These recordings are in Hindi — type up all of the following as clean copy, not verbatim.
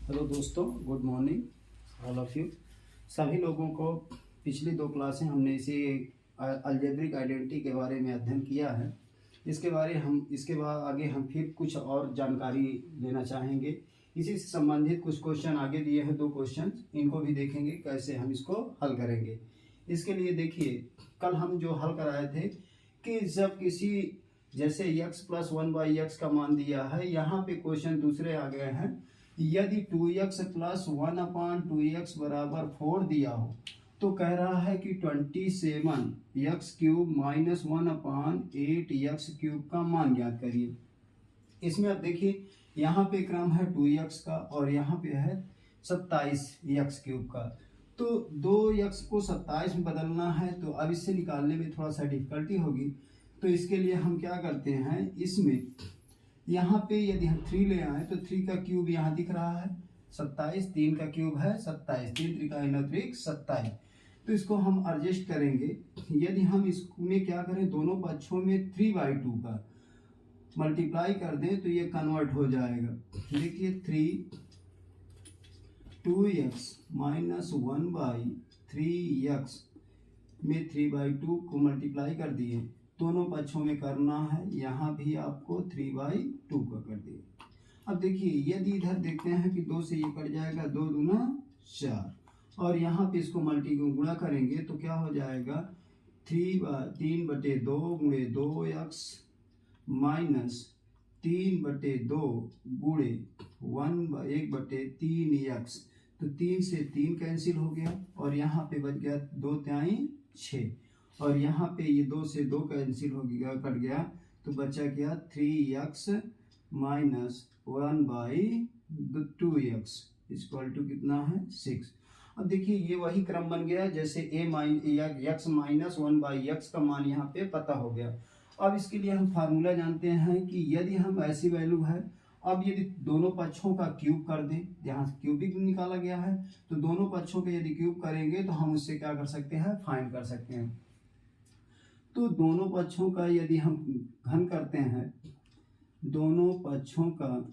हेलो दोस्तों, good morning all of you. सभी लोगों को पिछली दो क्लासें हमने इसी अलजेब्रिक आइडेंटिटी के बारे में अध्ययन किया है। इसके बाद आगे हम फिर कुछ और जानकारी लेना चाहेंगे। इसी से संबंधित कुछ क्वेश्चन आगे दिए हैं, दो क्वेश्चन, इनको भी देखेंगे कैसे हम इसको हल करेंगे। इसके लिए देखिए, कल हम जो हल कराए थे कि जब किसी जैसे x प्लस 1/x का मान दिया है, यहाँ पे क्वेश्चन दूसरे आ गए हैं। यदि 2x प्लस 1/2x बराबर 4 दिया हो तो कह रहा है कि 27x³ माइनस 1/8x³ का मान ज्ञात करिए। इसमें अब देखिए, यहाँ पे क्रम है 2x का और यहाँ पे है 27x³ का। तो 2x को 27 में बदलना है, तो अब इससे निकालने में थोड़ा सा डिफिकल्टी होगी। तो इसके लिए हम क्या करते हैं, इसमें यहाँ पे यदि हम 3 ले आए तो 3 का क्यूब यहाँ दिख रहा है 27, 3 का क्यूब है 27, 3 3 27। तो इसको हम एडजस्ट करेंगे। यदि हम इसमें क्या करें, दोनों पक्षों में 3/2 का मल्टीप्लाई कर दें तो ये कन्वर्ट हो जाएगा। देखिए 2x माइनस 1/3x में 3/2 को मल्टीप्लाई कर दिए, दोनों पक्षों में करना है, यहाँ भी आपको 3/2 का कर दिए। अब देखिए, यदि इधर देखते हैं कि 2 से ये कट जाएगा, 2 दूना 4, और यहाँ पे इसको मल्टी को गुणा करेंगे तो क्या हो जाएगा, 3/2 गुणे 2x माइनस 3/2 गुणे 1/3x। तो 3 से 3 कैंसिल हो गया और यहाँ पे बच गया 2 3 6, और यहाँ पे ये 2 से 2 कैंसिल हो गया, कट गया, तो बचा क्या 3x minus 1/2x equal to कितना है 6। अब देखिए, ये वही क्रम बन गया जैसे x माइनस 1/x का मान यहाँ पे पता हो गया। अब इसके लिए हम फार्मूला जानते हैं कि यदि हम ऐसी वैल्यू है, अब यदि दोनों पक्षों का क्यूब कर दें, यहाँ क्यूबिक निकाला गया है, तो दोनों पक्षों का यदि क्यूब करेंगे तो हम उससे क्या कर सकते हैं, फाइंड कर सकते हैं। तो दोनों पक्षों का यदि हम घन करते हैं, दोनों पक्षों का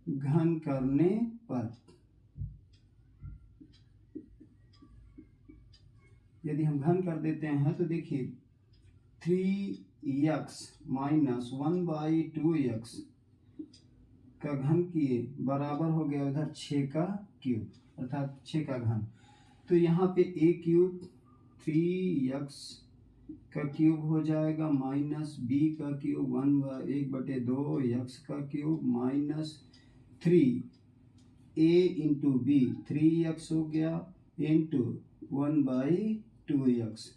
घन करने पर यदि हम घन कर देते हैं तो देखिए 3x माइनस 1/2x का घन किए बराबर हो गया उधर 6 का क्यूब, अर्थात 6 का घन। तो यहाँ पे a³ 3x का क्यूब हो जाएगा माइनस b का क्यूब 1/2x का cube minus 3a into b 3x हो गया इंटू 1/2x,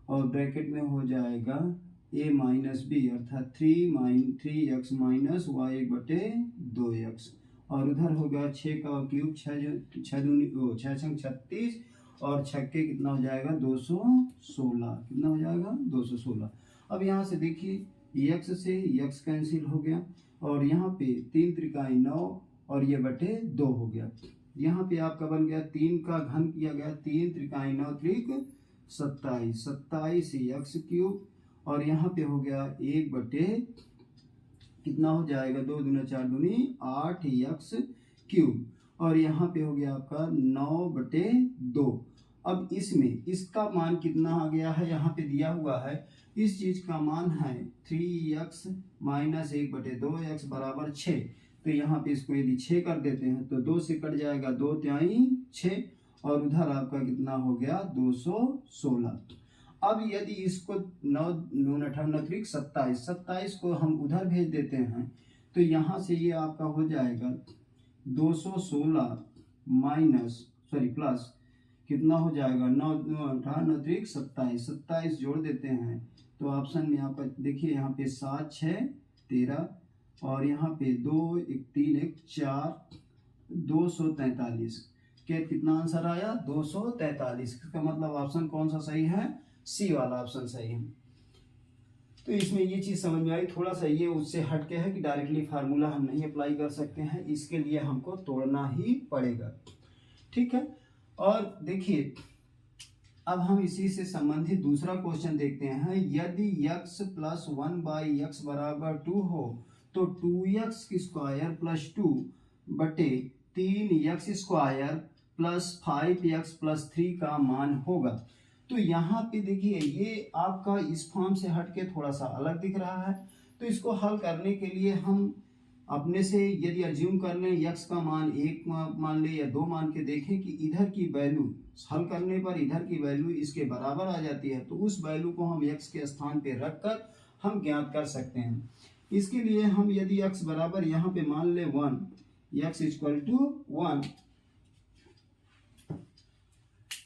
और ब्रैकेट में हो जाएगा a माइनस b अर्थात 3x माइनस y/2x, और उधर होगा 6 का क्यूब 6×6=36 और छक्के कितना हो जाएगा 216, कितना हो जाएगा 216। अब यहाँ से देखिए x से x कैंसिल हो गया और यहाँ पे 3 त्रिकाई 9 और ये बटे 2 हो गया। यहाँ पे आपका बन गया 3 का घन किया गया, 3 त्रिकाई 9 त्रिक 27 x³ और यहाँ पे हो गया 1 बटे कितना हो जाएगा 2 दूना 4 दूनी 8x³ और यहाँ पे हो गया आपका 9/2। अब इसमें इसका मान कितना आ गया है, यहाँ पे दिया हुआ है, इस चीज का मान है 3x माइनस 1/2x बराबर 6। तो यहाँ पे इसको यदि 6 कर देते हैं तो 2 से कट जाएगा 2 3 6 और उधर आपका कितना हो गया 216। अब यदि इसको 9 9 27 को हम उधर भेज देते हैं तो यहाँ से ये आपका हो जाएगा 216 माइनस प्लस कितना हो जाएगा 9 9 27 जोड़ देते हैं तो ऑप्शन में आपका देखिए यहाँ पे 7 6 13 और यहाँ पे 2 1 3 1 4 243 के कितना आंसर आया 243। इसका मतलब ऑप्शन कौन सा सही है, सी वाला ऑप्शन सही है। तो इसमें ये चीज़ समझ में आई, थोड़ा सा ये उससे हटके है कि डायरेक्टली फार्मूला हम नहीं अप्लाई कर सकते हैं, इसके लिए हमको तोड़ना ही पड़ेगा, ठीक है। और देखिए, अब हम इसी से संबंधित दूसरा क्वेश्चन देखते हैं। यदि x प्लस 1/x बराबर 2 हो तो 2x² प्लस 2 बटे 3x² प्लस 5x+3 का मान होगा। तो यहाँ पे देखिए ये आपका इस फॉर्म से हट के थोड़ा सा अलग दिख रहा है। तो इसको हल करने के लिए हम अपने से यदि अज्यूम कर लें x का मान 1 मान ले या 2 मान के देखें कि इधर की वैल्यू हल करने पर इधर की वैल्यू इसके बराबर आ जाती है, तो उस वैल्यू को हम x के स्थान पे रखकर हम ज्ञात कर सकते हैं। इसके लिए हम यदि x बराबर यहाँ पे मान ले 1, x इक्वल टू 1,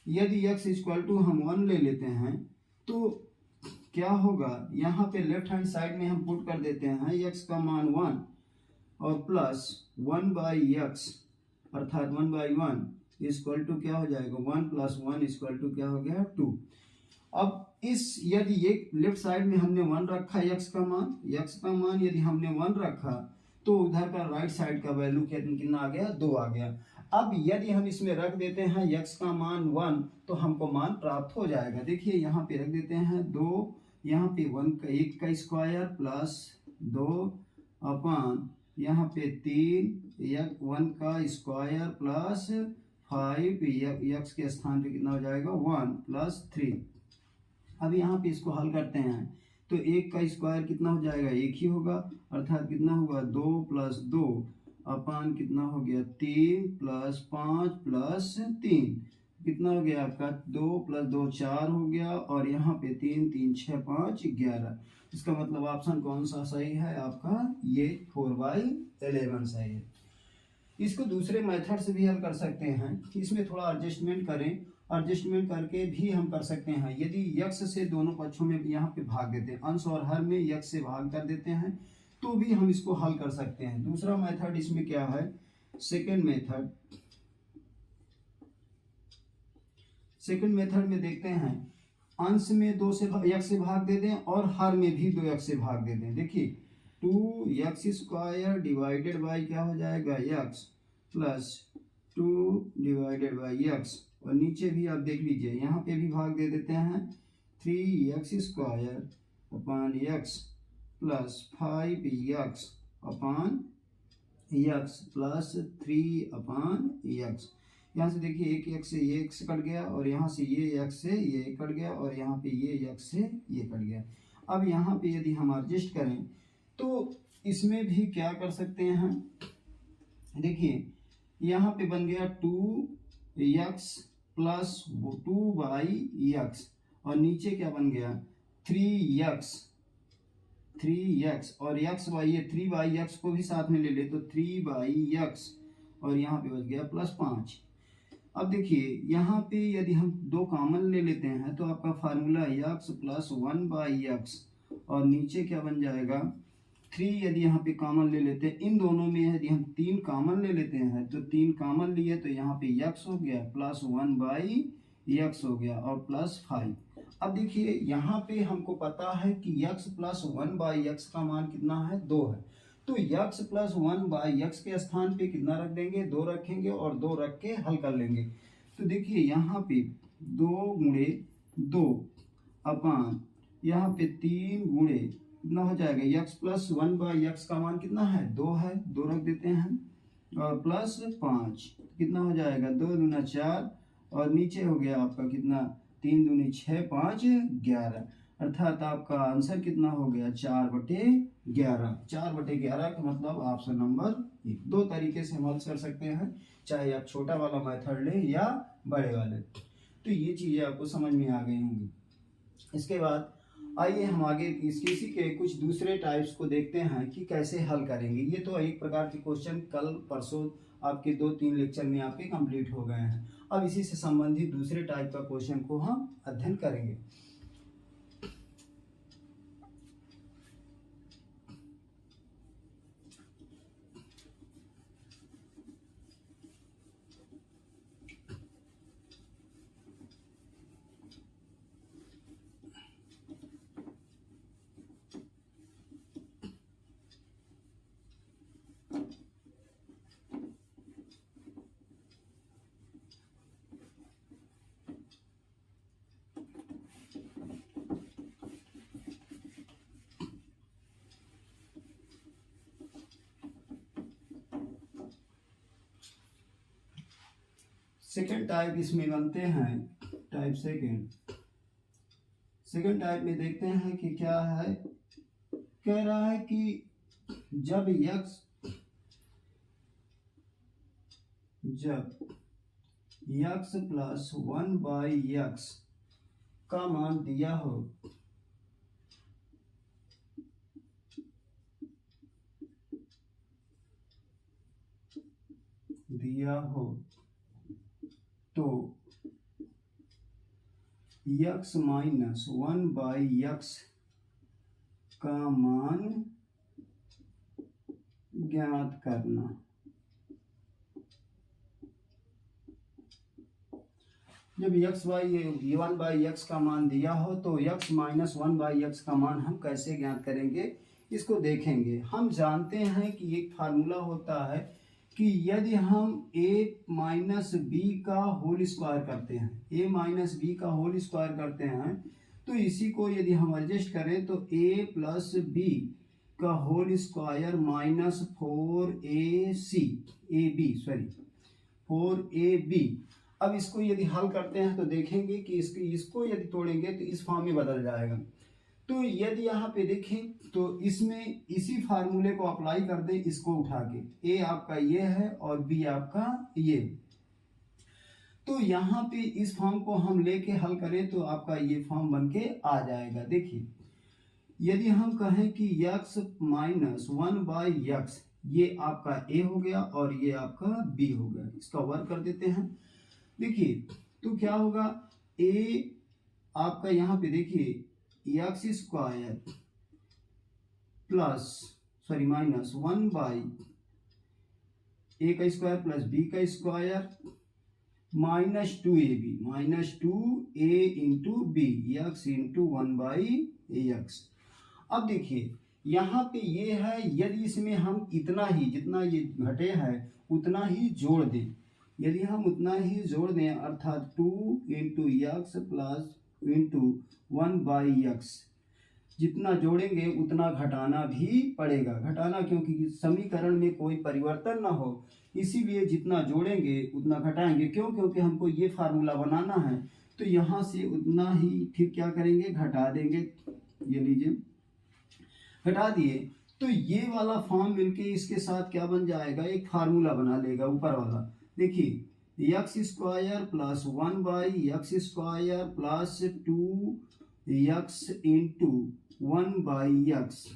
यदि x इक्वल टू हम 1 ले लेते हैं तो क्या होगा, यहाँ पे लेफ्ट हैंड साइड में हम पुट कर देते हैं x का मान 1 और प्लस 1/x अर्थात 1/1 इक्वल टू क्या हो जाएगा 1 + 1 इक्वल टू क्या हो गया 2। अब इस यदि ये लेफ्ट साइड में हमने 1 रखा x का मान यदि हमने 1 रखा तो उधर का राइट साइड का वैल्यू कितना आ गया 2 आ गया। अब यदि हम इसमें रख देते हैं x का मान 1 तो हमको मान प्राप्त हो जाएगा। देखिए यहाँ पे रख देते हैं 2, यहाँ पे 1 का स्क्वायर प्लस 2 अपान यहाँ पे 3 1 का स्क्वायर प्लस 5 x के स्थान पे कितना हो जाएगा 1 + 3। अब यहाँ पे इसको हल करते हैं तो 1 का स्क्वायर कितना हो जाएगा 1 ही होगा अर्थात कितना होगा 2 + 2 अपान कितना हो गया 3 + 5 + 3 कितना हो गया आपका 2 + 2 4 हो गया और यहाँ पे 3 3 6 5 11। इसका मतलब ऑप्शन कौन सा सही है आपका, ये 4/11 सही है। इसको दूसरे मेथड से भी हल कर सकते हैं, इसमें थोड़ा एडजस्टमेंट करें, एडजस्टमेंट करके भी हम कर सकते हैं। यदि x से दोनों पक्षों में यहाँ पे भाग देते हैं, अंश और हर में x से भाग कर देते हैं तो भी हम इसको हल कर सकते हैं। दूसरा मेथड इसमें क्या है, सेकेंड मेथड में देखते हैं अंश में 2 से x से भाग दे दें और हर में भी 2x से भाग दे दें। देखिए 2x² डिवाइडेड बाई क्या हो जाएगा x प्लस 2/x और नीचे भी आप देख लीजिए यहाँ पे भी भाग दे देते हैं 3x² अपान x प्लस 5x अपान x प्लस 3 अपान x। यहाँ से देखिए एक x से ये x कट गया और यहाँ से ये x से ये कट गया और यहाँ पे ये x से ये कट गया। अब यहाँ पे यदि हम एडजस्ट करें तो इसमें भी क्या कर सकते हैं, देखिए यहाँ पे बन गया 2x प्लस 2/x और नीचे क्या बन गया 3x और ये 3/x को भी साथ में ले ले तो 3/x और यहाँ पे बच गया +5। अब देखिए यहाँ पे यदि हम 2 कॉमन ले लेते हैं तो आपका फार्मूला x प्लस 1/x और नीचे क्या बन जाएगा 3 यदि यहाँ पे कॉमन ले लेते हैं, इन दोनों में यदि हम 3 कॉमन ले लेते हैं तो 3 कॉमन लिए तो यहाँ पे x हो गया प्लस 1/x हो गया और +5। अब देखिए यहाँ पे हमको पता है कि x प्लस 1/x का मान कितना है 2 है, तो x प्लस 1/x के स्थान पे कितना रख देंगे 2 रखेंगे और 2 रख के हल कर लेंगे। तो देखिए यहाँ पे 2 गुणे 2 अपान यहाँ पे 3 गुणे कितना हो जाएगा x प्लस 1/x का मान कितना है 2 है, 2 रख देते हैं और प्लस 5 कितना हो जाएगा 2 दूना 4 और नीचे हो गया आपका कितना 3 दूनी 6 5 11 अर्थात आपका आंसर कितना हो गया 4/11। 4/11 का मतलब ऑप्शन नंबर 1। 2 तरीके से हम हल कर सकते हैं, चाहे आप छोटा वाला मेथड ले या बड़े वाले। तो ये चीज़ें आपको समझ में आ गई होंगी। इसके बाद आइए हम आगे इसी के कुछ दूसरे टाइप्स को देखते हैं कि कैसे हल करेंगे। ये तो एक प्रकार के क्वेश्चन कल परसों आपके 2-3 लेक्चर में आपके कंप्लीट हो गए हैं। अब इसी से संबंधित दूसरे टाइप का क्वेश्चन को हम अध्ययन करेंगे। सेकेंड टाइप इसमें बनते हैं, टाइप सेकेंड टाइप में देखते हैं कि क्या है। कह रहा है कि जब x प्लस 1/x का मान दिया हो तो x माइनस 1/x का मान ज्ञात करना। जब x बाई 1/x का मान दिया हो तो x माइनस 1/x का मान हम कैसे ज्ञात करेंगे, इसको देखेंगे। हम जानते हैं कि एक फार्मूला होता है कि यदि हम a माइनस बी का होल स्क्वायर करते हैं, a माइनस बी का होल स्क्वायर करते हैं, तो इसी को यदि हम एडजस्ट करें तो a प्लस बी का होल स्क्वायर माइनस 4ab। अब इसको यदि हल करते हैं तो देखेंगे कि इसको यदि तोड़ेंगे तो इस फॉर्म में बदल जाएगा। तो यदि यहाँ पे देखें तो इसमें इसी फार्मूले को अप्लाई कर दें, इसको उठा के, a आपका ये है और b आपका ये। तो यहाँ पे इस फॉर्म को हम लेके हल करें तो आपका ये फॉर्म बनके आ जाएगा। देखिए, यदि हम कहें कि x माइनस 1/x, ये आपका a हो गया और ये आपका b हो गया, इसका वर्क कर देते हैं। देखिए तो क्या होगा, a आपका यहाँ पे देखिए x स्क्वायर माइनस 1/a का स्क्वायर प्लस b का square minus 2a into b, x into 1/x। अब देखिए यहाँ पे ये है, यदि इसमें हम इतना ही, जितना ये घटे है उतना ही जोड़ दें, यदि हम उतना ही जोड़ दें अर्थात 2 into x plus into 1/x, जितना जोड़ेंगे उतना घटाना भी पड़ेगा। घटाना क्योंकि समीकरण में कोई परिवर्तन ना हो, इसीलिए जितना जोड़ेंगे उतना घटाएंगे। क्यों? क्योंकि हमको ये फार्मूला बनाना है, तो यहाँ से उतना ही फिर क्या करेंगे, घटा देंगे। ये लीजिए, घटा दिए तो ये वाला फॉर्म मिलके इसके साथ क्या बन जाएगा, एक फार्मूला बना लेगा ऊपर वाला। देखिए x square plus 1/x square plus 2x into 1/x,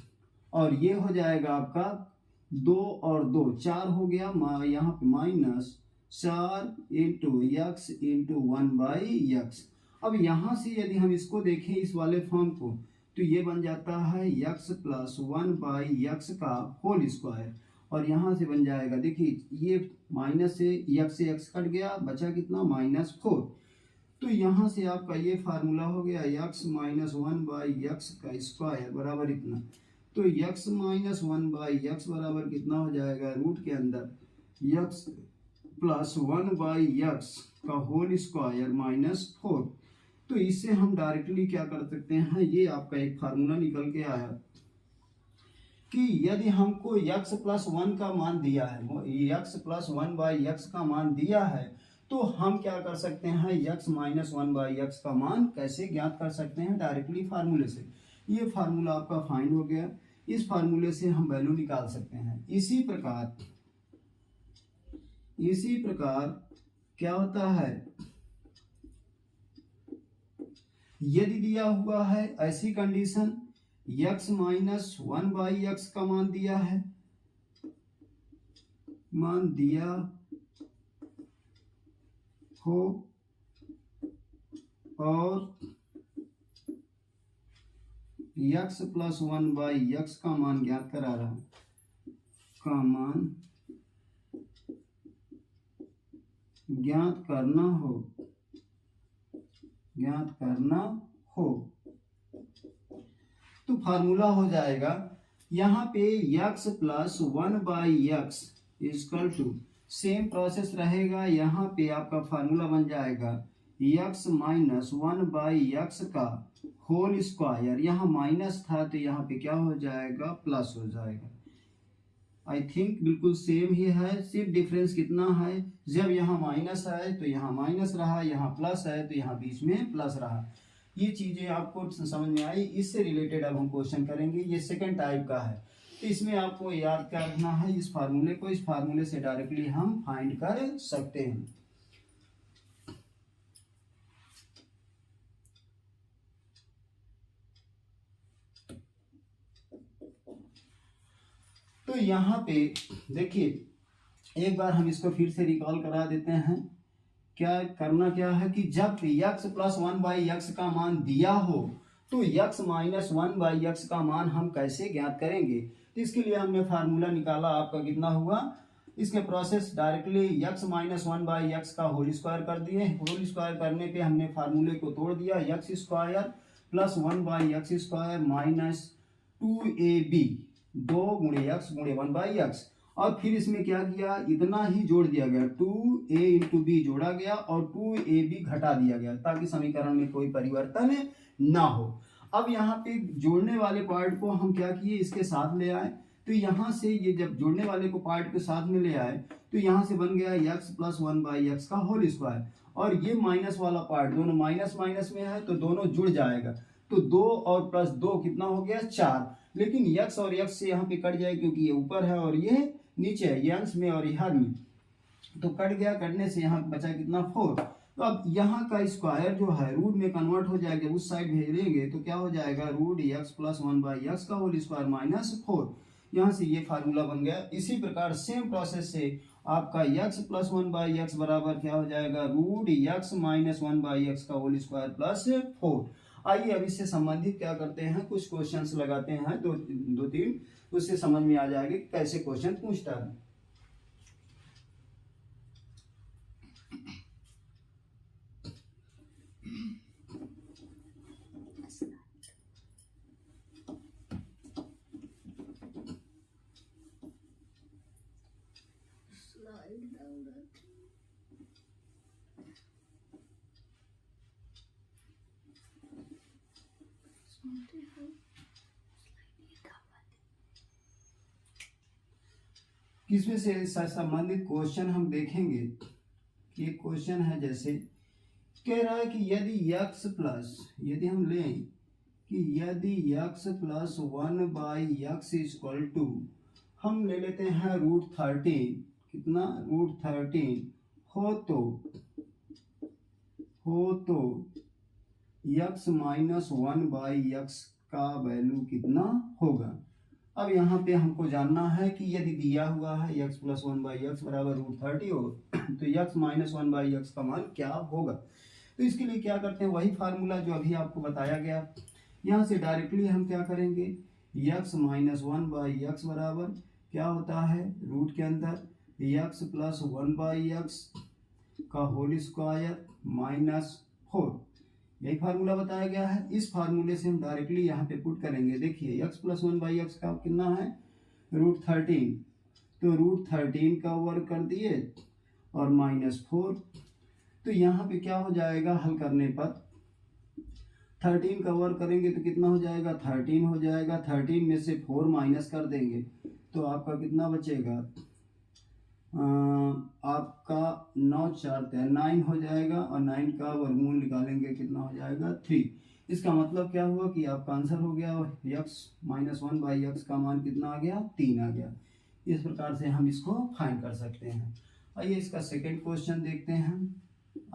और ये हो जाएगा आपका 2 और 2 4 हो गया, यहाँ पे minus 4 into x into 1/x। अब यहाँ से यदि हम इसको देखें इस वाले फॉर्म को, तो ये बन जाता है x प्लस 1/x का होल स्क्वायर, और यहाँ से बन जाएगा, देखिए ये माइनस से x कट गया, बचा कितना, -4। तो यहाँ से आपका ये फार्मूला हो गया x माइनस 1/x का स्क्वायर बराबर इतना। तो x माइनस 1/x बराबर कितना हो जाएगा, रूट के अंदर x प्लस 1/x का होल स्क्वायर -4। तो इससे हम डायरेक्टली क्या कर सकते हैं, ये आपका एक फार्मूला निकल के आया कि यदि हमको x प्लस 1 का मान दिया है, x प्लस 1/x का मान दिया है, तो हम क्या कर सकते हैं, x माइनस 1/x का मान कैसे ज्ञात कर सकते हैं, डायरेक्टली फार्मूले से। ये फार्मूला आपका फाइंड हो गया, इस फार्मूले से हम वैल्यू निकाल सकते हैं। इसी प्रकार क्या होता है, यदि दिया हुआ है ऐसी कंडीशन, x माइनस 1/x का मान दिया हो और x प्लस 1/x का मान ज्ञात करा रहा है, का मान ज्ञात करना हो तो फार्मूला हो जाएगा यहाँ पे x plus 1/x equal to, same process रहेगा, यहाँ पे आपका फार्मूला बन जाएगा x माइनस 1/x का होल स्क्वायर, यहाँ माइनस था तो यहाँ पे क्या हो जाएगा, प्लस हो जाएगा। आई थिंक बिल्कुल सेम ही है, सिर्फ डिफरेंस कितना है, जब यहाँ माइनस है तो यहाँ माइनस रहा, यहाँ प्लस है तो यहाँ बीच में प्लस रहा। ये चीज़ें आपको समझ में आई। इससे रिलेटेड अब हम क्वेश्चन करेंगे, ये सेकंड टाइप का है। तो इसमें आपको याद क्या रखना है, इस फार्मूले को, इस फार्मूले से डायरेक्टली हम फाइंड कर सकते हैं। तो यहाँ पे देखिए एक बार हम इसको फिर से रिकॉल करा देते हैं। क्या करना क्या है कि जब x प्लस 1/x का मान दिया हो तो x माइनस 1/x का मान हम कैसे ज्ञात करेंगे। तो इसके लिए हमने फार्मूला निकाला, आपका कितना हुआ, इसके process directly x minus 1/x का होल स्क्वायर कर दिए। होल स्क्वायर करने पे हमने फार्मूले को तोड़ दिया, x square plus 1/x square minus 2ab 2 गुणे x गुणे 1/x। और फिर इसमें क्या किया, इतना ही जोड़ दिया गया, 2a इंटू बी जोड़ा गया और 2ab घटा दिया गया ताकि समीकरण में कोई परिवर्तन ना हो। अब यहाँ पे जोड़ने वाले पार्ट को हम क्या किए, इसके साथ ले आए। तो यहाँ से ये जब जोड़ने वाले को पार्ट के साथ में ले आए तो यहाँ से बन गया x प्लस 1/x का होल स्क्वायर, और ये माइनस वाला पार्ट दोनों माइनस माइनस में है तो दोनों जुड़ जाएगा। तो 2 और प्लस 2 कितना हो गया, 4। लेकिन x और x से यहाँ पे कट जाए क्योंकि ये ऊपर है और ये नीचे है, ये अंश में और ये हर में, तो कट गया। कटने से यहाँ बचा कितना, 4। तो अब यहाँ का स्क्वायर जो है रूट में कन्वर्ट हो जाएगा, उस साइड भेजेंगे तो क्या हो जाएगा, रूट x प्लस 1/x का होल स्क्वायर माइनस 4। यहाँ से ये फार्मूला बन गया। इसी प्रकार सेम प्रोसेस से आपका x प्लस 1/x बराबर क्या हो जाएगा, रूट x माइनस 1/x का होल स्क्वायर प्लस 4। आइए अब इससे संबंधित क्या करते हैं, कुछ क्वेश्चंस लगाते हैं, दो तीन, उससे समझ में आ जाएगा कि कैसे क्वेश्चन पूछता है। किसमें से संबंधित क्वेश्चन हम देखेंगे कि एक क्वेश्चन है, जैसे कह रहा है कि यदि हम लें कि यदि x plus 1/x equal to, हम ले लेते हैं रूट 13, कितना, रूट 13 हो तो x माइनस 1/x का वैल्यू कितना होगा। अब यहाँ पे हमको जानना है कि यदि दिया हुआ है x प्लस 1/x बराबर रूट 30 हो तो x माइनस 1/x का मान क्या होगा। तो इसके लिए क्या करते हैं, वही फार्मूला जो अभी आपको बताया गया, यहाँ से डायरेक्टली हम क्या करेंगे, x माइनस 1/x बराबर क्या होता है, रूट के अंदर x प्लस 1/x का होल स्क्वायर माइनस 4, यही फार्मूला बताया गया है। इस फार्मूले से हम डायरेक्टली यहाँ पे पुट करेंगे। देखिए x प्लस 1/x का कितना है, रूट 13, तो रूट 13 का वर्ग कर दिए और माइनस 4। तो यहाँ पे क्या हो जाएगा, हल करने पर 13 का वर्ग करेंगे तो कितना हो जाएगा, 13 हो जाएगा। 13 में से 4 माइनस कर देंगे तो आपका कितना बचेगा, आपका 9 4 9 हो जाएगा, और 9 का वर्गमूल निकालेंगे कितना हो जाएगा, 3। इसका मतलब क्या हुआ कि आपका आंसर हो गया x माइनस 1/x का मान कितना आ गया, 3 आ गया। इस प्रकार से हम इसको फाइंड कर सकते हैं। आइए इसका सेकंड क्वेश्चन देखते हैं।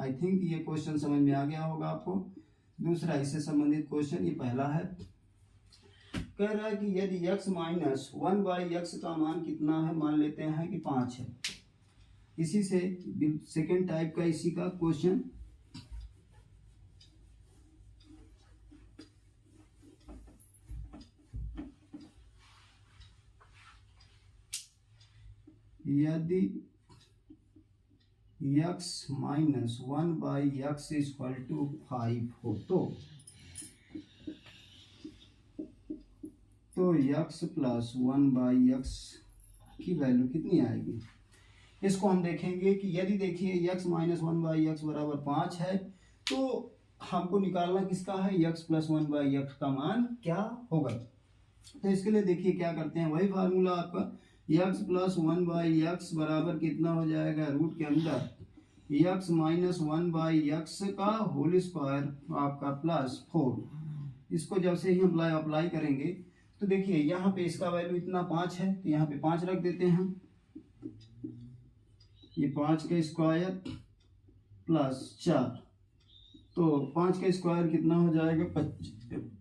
आई थिंक ये क्वेश्चन समझ में आ गया होगा आपको। दूसरा इससे संबंधित क्वेश्चन, ये पहला है, कह रहा है कि यदि x माइनस 1/x का मान कितना है, मान लेते हैं कि 5 है। इसी से सेकेंड टाइप का इसी का क्वेश्चन, यदि x minus 1/x equal to 5 हो तो x प्लस 1/x की वैल्यू कितनी आएगी। इसको हम देखेंगे कि यदि देखिए x माइनस 1/x बराबर 5 है तो हमको निकालना किसका है, x प्लस 1/x का मान क्या होगा। तो इसके लिए देखिए क्या करते हैं, वही फार्मूला आपका x प्लस 1/x बराबर कितना हो जाएगा, रूट के अंदर x माइनस 1/x का होल स्क्वायर आपका प्लस 4। इसको जब से ही हम अप्लाई करेंगे तो देखिए यहाँ पे इसका वैल्यू इतना 5 है, तो यहाँ पे 5 रख देते हैं। ये 5 का स्क्वायर प्लस 4, तो 5 का स्क्वायर कितना हो जाएगा,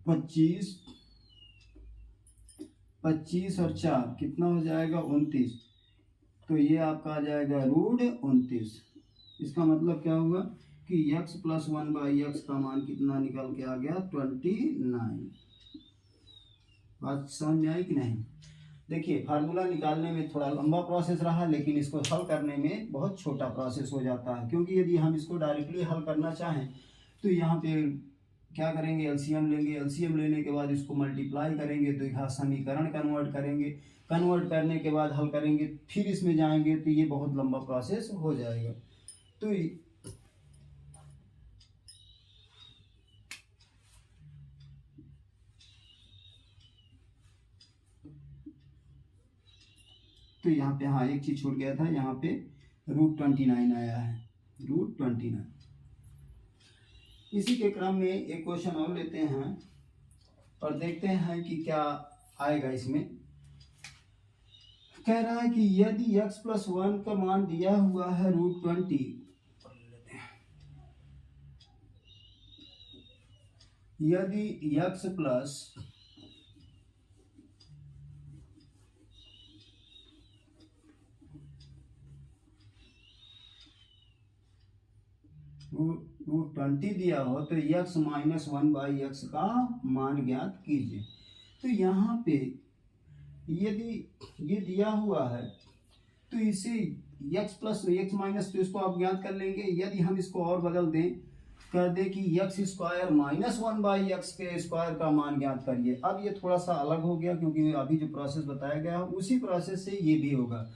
25 और 4 कितना हो जाएगा, 29। तो ये आपका आ जाएगा रूट 29। इसका मतलब क्या हुआ कि x प्लस 1/x का मान कितना निकल के आ गया, 29। बात समझ में आई कि नहीं। देखिए फार्मूला निकालने में थोड़ा लंबा प्रोसेस रहा, लेकिन इसको हल करने में बहुत छोटा प्रोसेस हो जाता है, क्योंकि यदि हम इसको डायरेक्टली हल करना चाहें तो यहाँ पे क्या करेंगे, एलसीएम लेंगे। एलसीएम लेने के बाद इसको मल्टीप्लाई करेंगे तो यहाँ समीकरण कन्वर्ट करेंगे, कन्वर्ट करने के बाद हल करेंगे, फिर इसमें जाएंगे तो ये बहुत लंबा प्रोसेस हो जाएगा। तो यहाँ पे हाँ एक चीज छूट गया था, यहाँ पे रूट 29 आया है, रूट 29। इसी के क्रम में एक क्वेश्चन और लेते हैं और देखते हैं कि क्या आएगा इसमें। कह रहा है कि यदि x प्लस 1 का मान दिया हुआ है रूट 20, यदि x प्लस रूट 20 दिया हो तो x माइनस 1/x का मान ज्ञात कीजिए। तो यहाँ पे यदि ये दिया हुआ है तो इसे x प्लस x माइनस, तो इसको आप ज्ञात कर लेंगे। यदि हम इसको और बदल दें, कर दे कि x स्क्वायर माइनस 1/x के स्क्वायर का मान ज्ञात करिए। अब ये थोड़ा सा अलग हो गया, क्योंकि अभी जो प्रोसेस बताया गया है उसी प्रोसेस से ये भी होगा।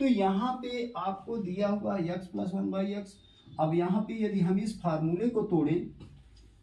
तो यहाँ पे आपको दिया हुआ x प्लस 1/x। अब यहाँ पे यदि हम इस फार्मूले को तोड़ें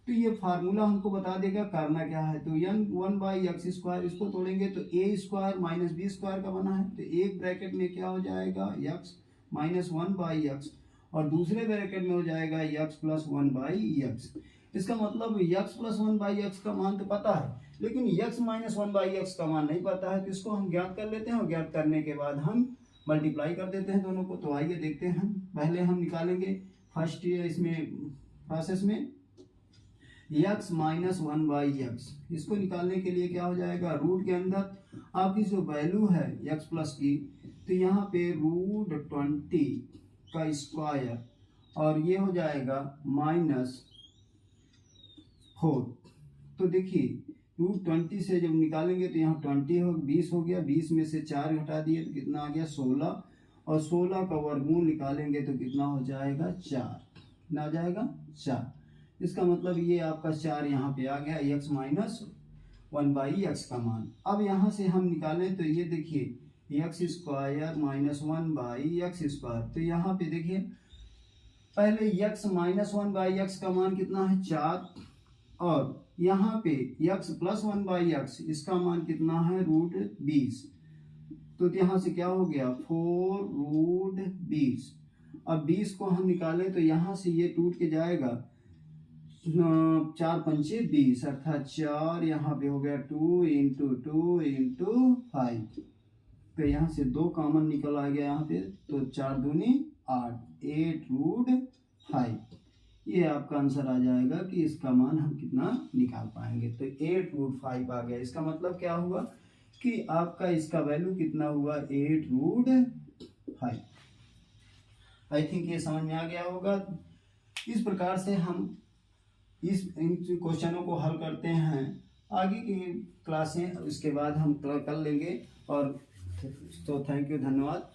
तो ये फार्मूला हमको बता देगा करना क्या है। तो n 1/x स्क्वायर, इसको तोड़ेंगे तो a square minus b square का बना है, तो एक ब्रैकेट में क्या हो जाएगा, x माइनस 1/x, और दूसरे ब्रैकेट में हो जाएगा x प्लस 1/x। इसका मतलब x प्लस 1/x का मान तो पता है, लेकिन x माइनस 1/x का मान नहीं पता है। तो इसको हम ज्ञात कर लेते हैं और ज्ञात करने के बाद हम मल्टीप्लाई कर देते हैं दोनों को। तो आइए देखते हैं। पहले हम निकालेंगे फर्स्ट इसमें प्रोसेस में x माइनस 1/x। इसको निकालने के लिए क्या हो जाएगा, रूट के अंदर आपकी जो वैल्यू है x प्लस की, तो यहाँ पे रूट 20 का स्क्वायर और ये हो जाएगा माइनस 4। तो देखिए रूट 20 से जब निकालेंगे तो यहाँ 20 हो 20 हो गया, 20 में से 4 घटा दिए तो कितना आ गया, 16, और 16 का वर्गमूल निकालेंगे तो कितना हो जाएगा, 4। कितना आ जाएगा, 4। इसका मतलब ये आपका 4 यहाँ पे आ गया, x माइनस 1/x का मान। अब यहाँ से हम निकालें तो ये देखिए x square minus 1/x square. तो यहाँ पे देखिए पहले x माइनस 1/x का मान कितना है, 4, और यहाँ पे x प्लस 1/x इसका मान कितना है, रूट 20। तो यहाँ से क्या हो गया, 4 रूट 20। अब 20 को हम निकालें तो यहाँ से ये टूट के जाएगा, 4 पंचे 20, अर्थात 4 यहाँ पे हो गया 2 इंटू 2 इंटू 5। तो यहाँ से 2 कॉमन निकल आ गया यहाँ पे, तो 4 दूनी 8, 8 रूट 5। ये आपका आंसर आ जाएगा कि इसका मान हम कितना निकाल पाएंगे। तो 8 रूट 5 आ गया। इसका मतलब क्या हुआ कि आपका इसका वैल्यू कितना हुआ, 8 रूट 5। आई थिंक ये समझ में आ गया होगा। इस प्रकार से हम इन क्वेश्चनों को हल करते हैं। आगे की क्लासें इसके बाद हम कर लेंगे। और तो थैंक यू, धन्यवाद।